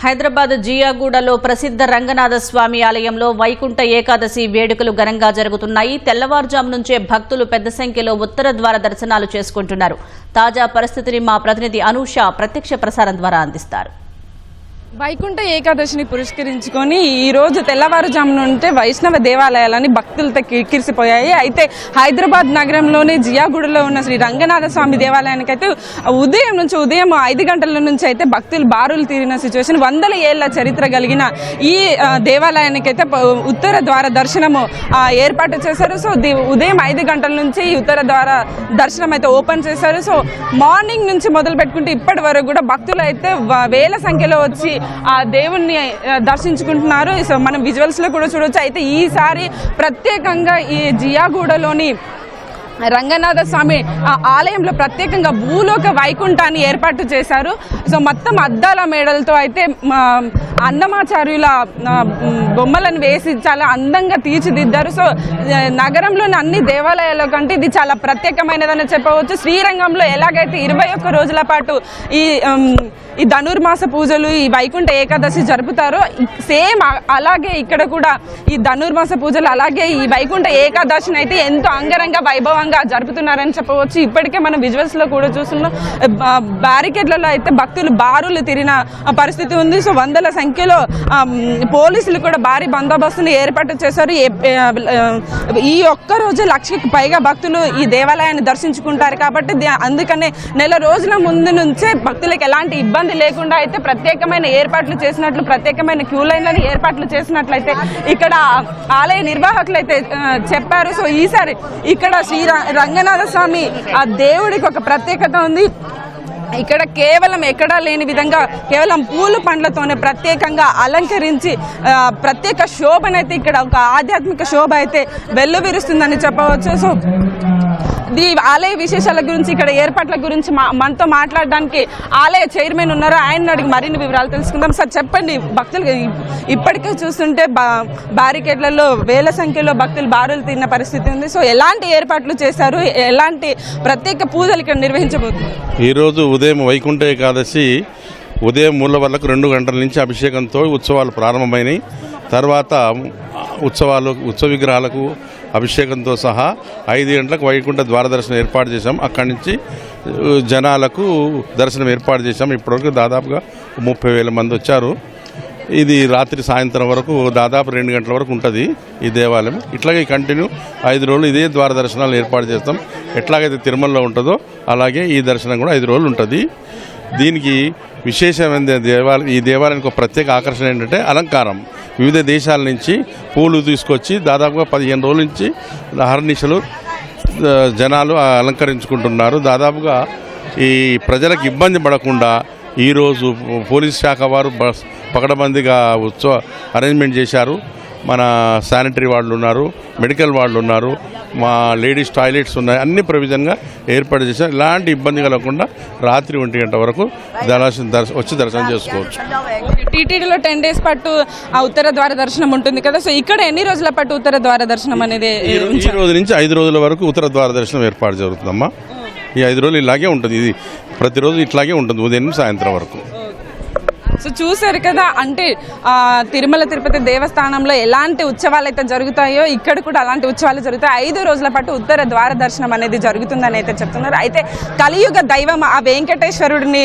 హైదరాబాద్ జియాగూడలో ప్రసిద్ధ రంగనాథ స్వామి ఆలయంలో వైకుంఠ ఏకాదశి వేడుకలు ఘనంగా జరుగుతున్నాయి. తెల్లవారుజాము నుంచే భక్తులు పెద్ద సంఖ్యలో ఉత్తర ద్వార దర్శనాలు చేసుకుంటున్నారు. తాజా పరిస్థితిని మా ప్రతినిధి అనూష ప్రత్యక్ష ప్రసారం ద్వారా అందిస్తారు. వైకుంఠ ఏకాదశిని పురస్కరించుకొని ఈ రోజు తెల్లవారుజాము నుండి వైష్ణవ దేవాలయాలని భక్తులతో కిక్కిరిసిపోయాయి. అయితే హైదరాబాద్ నగరంలోని జియాగూడలో ఉన్న శ్రీ రంగనాథ స్వామి దేవాలయానికి అయితే ఉదయం 5 గంటల నుంచి అయితే భక్తులు బారులు తీరిన సిచ్యువేషన్. 100 ఏళ్ల చరిత్ర కలిగిన ఈ దేవాలయానికి అయితే ఉత్తర ద్వార దర్శనము ఏర్పాటు చేశారు. సో ఉదయం 5 గంటల నుంచి ఈ ఉత్తర ద్వార దర్శనం అయితే ఓపెన్ చేశారు. సో మార్నింగ్ నుంచి మొదలు పెట్టుకుంటే ఇప్పటి వరకు కూడా భక్తులు అయితే వేల సంఖ్యలో వచ్చి ఆ దేవుణ్ణి దర్శించుకుంటున్నారు. సో మనం విజువల్స్ లో కూడా చూడొచ్చు. అయితే ఈసారి ప్రత్యేకంగా ఈ జియాగూడలోని రంగనాథ స్వామి ఆలయంలో ప్రత్యేకంగా భూలోక వైకుంఠాన్ని ఏర్పాటు చేశారు. సో మొత్తం అద్దాల మేడలతో అయితే అన్నమాచార్యుల బొమ్మలను వేసి చాలా అందంగా తీర్చిదిద్దారు. సో నగరంలోని అన్ని దేవాలయాల కంటే ఇది చాలా ప్రత్యేకమైనదని చెప్పవచ్చు. శ్రీరంగంలో ఎలాగైతే 21 రోజుల పాటు ఈ ధనుర్మాస పూజలు, ఈ వైకుంఠ ఏకాదశి జరుపుతారో సేమ్ అలాగే ఇక్కడ కూడా ఈ ధనుర్మాస పూజలు అలాగే ఈ వైకుంఠ ఏకాదశిని అయితే ఎంతో అంగరంగ వైభవంగా జరుపుతున్నారని చెప్పవచ్చు. ఇప్పటికే మనం విజువల్స్ లో కూడా చూస్తున్నాం. బ్యారికేడ్లలో అయితే భక్తులు బారులు తిరిగిన పరిస్థితి ఉంది. సో 100ల సంఖ్యలో పోలీసులు కూడా భారీ బందోబస్తును ఏర్పాటు చేశారు. ఈ ఒక్క రోజు 1,00,000కి పైగా భక్తులు ఈ దేవాలయాన్ని దర్శించుకుంటారు. కాబట్టి అందుకనే నెల రోజుల ముందు నుంచే భక్తులకు ఎలాంటి ఇబ్బంది లేకుండా అయితే ప్రత్యేకమైన ఏర్పాట్లు చేసినట్లు, ప్రత్యేకమైన క్యూ లైన్లను ఏర్పాట్లు చేసినట్లయితే ఇక్కడ ఆలయ నిర్వాహకులు అయితే చెప్పారు. సో ఈసారి ఇక్కడ శ్రీ రంగనాథ స్వామి ఆ దేవుడికి ఒక ప్రత్యేకత ఉంది. ఇక్కడ కేవలం ఎక్కడా లేని విధంగా కేవలం పూలు పండ్లతోనే ప్రత్యేకంగా అలంకరించి ప్రత్యేక శోభనైతే ఇక్కడ ఒక ఆధ్యాత్మిక శోభ అయితే వెల్లువిరుస్తుందని చెప్పవచ్చు. సో ఈ ఆలయ విశేషాల గురించి, ఇక్కడ ఏర్పాట్ల గురించి మనతో మాట్లాడడానికి ఆలయ చైర్మన్ ఉన్నారు. ఆయన అడిగి మరిన్ని వివరాలు తెలుసుకుందాం. సార్ చెప్పండి, భక్తులు ఇప్పటికే చూస్తుంటే బ్యారికేడ్లలో వేల సంఖ్యలో భక్తులు బారులు తిన్న పరిస్థితి ఉంది. సో ఎలాంటి ఏర్పాట్లు చేశారు, ఎలాంటి ప్రత్యేక పూజలు ఇక్కడ నిర్వహించబోతున్నారు? ఈరోజు ఉదయం వైకుంఠ ఏకాదశి ఉదయం మూలవర్లకు 2 గంటల నుంచి అభిషేకంతో ఉత్సవాలు ప్రారంభమైనాయి. తర్వాత ఉత్సవ విగ్రహాలకు అభిషేకంతో సహా 5 గంటలకు వైకుంఠ ద్వార దర్శనం ఏర్పాటు చేశాం. అక్కడి నుంచి జనాలకు దర్శనం ఏర్పాటు చేశాం. ఇప్పటివరకు దాదాపుగా 30,000 మంది వచ్చారు. ఇది రాత్రి సాయంత్రం వరకు దాదాపు 2 గంటల వరకు ఉంటుంది ఈ దేవాలయం. ఇట్లాగే కంటిన్యూ 5 రోజులు ఇదే ద్వార దర్శనాలు ఏర్పాటు చేస్తాం. ఎట్లాగైతే తిరుమలలో ఉంటుందో అలాగే ఈ దర్శనం కూడా 5 రోజులు ఉంటుంది. దీనికి విశేషమైన ఈ దేవాలయానికి ఒక ప్రత్యేక ఆకర్షణ ఏంటంటే అలంకారం. వివిధ దేశాల నుంచి పూలు తీసుకొచ్చి దాదాపుగా 15 రోజుల నుంచి అహర్నిశలు జనాలు అలంకరించుకుంటున్నారు. దాదాపుగా ఈ ప్రజలకు ఇబ్బంది పడకుండా ఈరోజు పోలీస్ శాఖ వారు పకడ్బందీగా ఉత్సవ అరేంజ్మెంట్ చేశారు. మన శానిటరీ వాళ్ళు ఉన్నారు, మెడికల్ వాళ్ళు ఉన్నారు, మా లేడీస్ టాయిలెట్స్ ఉన్నాయి, అన్ని ప్రొవిజన్గా ఏర్పాటు చేశారు. ఎలాంటి ఇబ్బంది కలగకుండా రాత్రి 1 గంట వరకు వచ్చి దర్శనం చేసుకోవచ్చు. టీటీడీలో 10 days పాటు ఆ ఉత్తర ద్వార దర్శనం ఉంటుంది కదా. సో ఇక్కడ ఎన్ని రోజుల పాటు ఉత్తర ద్వార దర్శనం అనేది? ఈ రోజు నుంచి 5 రోజుల వరకు ఉత్తర ద్వార దర్శనం ఏర్పాటు జరుగుతుందమ్మా. ఈ 5 రోజులు ఇలాగే ఉంటుంది. ఇది ప్రతిరోజు ఇట్లాగే ఉంటుంది ఉదయం సాయంత్రం వరకు. సో చూసారు కదా, అంటే తిరుమల తిరుపతి దేవస్థానంలో ఎలాంటి ఉత్సవాలు అయితే జరుగుతాయో ఇక్కడ కూడా అలాంటి ఉత్సవాలు జరుగుతాయి. 5 రోజుల పాటు ఉత్తర ద్వార దర్శనం అనేది జరుగుతుందని అయితే చెప్తున్నారు. అయితే కలియుగ దైవం ఆ వెంకటేశ్వరుడిని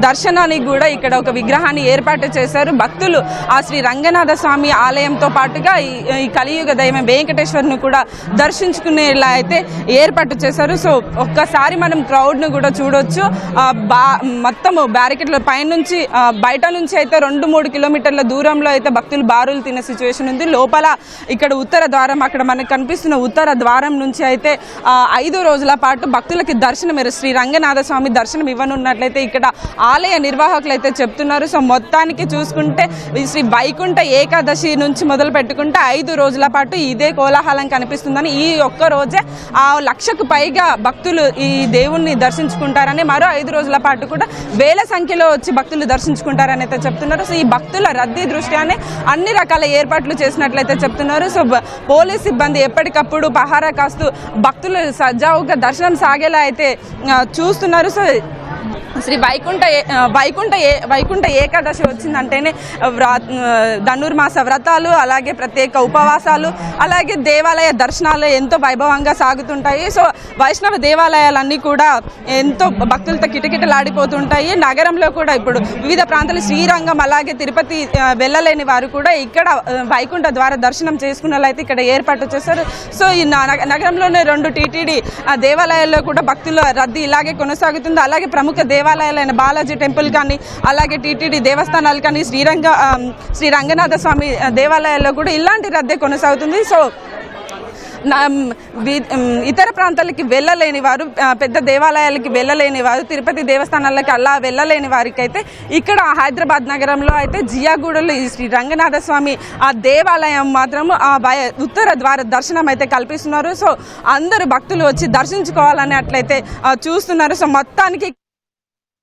దర్శనానికి కూడా ఇక్కడ ఒక విగ్రహాన్ని ఏర్పాటు చేశారు. భక్తులు ఆ శ్రీ రంగనాథ స్వామి ఆలయంతో పాటుగా ఈ కలియుగ దైవం వెంకటేశ్వరుని కూడా దర్శించుకునేలా అయితే ఏర్పాటు చేశారు. సో ఒక్కసారి మనం క్రౌడ్ను కూడా చూడొచ్చు. మొత్తము బ్యారికేడ్ల పైనుంచి బయట నుంచి అయితే 2-3 కిలోమీటర్ల దూరంలో అయితే భక్తులు బారులు తినే సిచ్యువేషన్ ఉంది. లోపల ఇక్కడ ఉత్తర ద్వారం, అక్కడ మనకు కనిపిస్తున్న ఉత్తర ద్వారం నుంచి అయితే 5 రోజుల పాటు భక్తులకి దర్శనం, శ్రీ రంగనాథ స్వామి దర్శనం ఇవ్వనున్నట్లయితే ఇక్కడ ఆలయ నిర్వాహకులు అయితే చెప్తున్నారు. సో మొత్తానికి చూసుకుంటే శ్రీ వైకుంఠ ఏకాదశి నుంచి మొదలు పెట్టుకుంటే 5 రోజుల పాటు ఇదే కోలాహలం కనిపిస్తుందని, ఈ ఒక్క రోజే 1,00,000కు పైగా భక్తులు ఈ దేవుణ్ణి దర్శించుకుంటారని, మరో 5 రోజుల పాటు కూడా వేల సంఖ్యలో వచ్చి భక్తులు దర్శించుకుంటారని అయితే చెప్తున్నారు. సో ఈ భక్తుల రద్దీ దృష్ట్యానే అన్ని రకాల ఏర్పాట్లు చేసినట్లయితే చెప్తున్నారు. సో పోలీస్ సిబ్బంది ఎప్పటికప్పుడు పహారా కాస్తూ భక్తులు సజావుగా దర్శనం సాగేలా అయితే చూస్తున్నారు. సో శ్రీ వైకుంఠ ఏకాదశి వచ్చిందంటేనే ధనుర్మాస వ్రతాలు, అలాగే ప్రత్యేక ఉపవాసాలు, అలాగే దేవాలయ దర్శనాలు ఎంతో వైభవంగా సాగుతుంటాయి. సో వైష్ణవ దేవాలయాలన్నీ కూడా ఎంతో భక్తులతో కిటకిటలాడిపోతుంటాయి. నగరంలో కూడా ఇప్పుడు వివిధ ప్రాంతాలు శ్రీరంగం అలాగే తిరుపతి వెళ్ళలేని వారు కూడా ఇక్కడ వైకుంఠ ద్వారా దర్శనం చేసుకున్నట్లయితే ఇక్కడ ఏర్పాటు చేస్తారు. సో ఈ నగరంలోనే 2 టీటీడీ దేవాలయాల్లో కూడా భక్తుల రద్దీ ఇలాగే కొనసాగుతుంది. అలాగే ప్రముఖ దేవాలయాలైన బాలాజీ టెంపుల్ కానీ, అలాగే టీటీడీ దేవస్థానాలు కానీ, శ్రీ రంగనాథ స్వామి దేవాలయాల్లో కూడా ఇలాంటి రద్దే కొనసాగుతుంది. సో ఇతర ప్రాంతాలకి వెళ్ళలేని వారు, పెద్ద దేవాలయాలకి వెళ్ళలేని వారు, తిరుపతి దేవస్థానాలకి అలా వెళ్ళలేని వారికి అయితే ఇక్కడ హైదరాబాద్ నగరంలో అయితే జియాగూడలో ఈ శ్రీ రంగనాథ స్వామి ఆ దేవాలయం మాత్రం ఉత్తర ద్వార దర్శనం అయితే కల్పిస్తున్నారు. సో అందరూ భక్తులు వచ్చి దర్శించుకోవాలని అట్లయితే చూస్తున్నారు. సో మొత్తానికి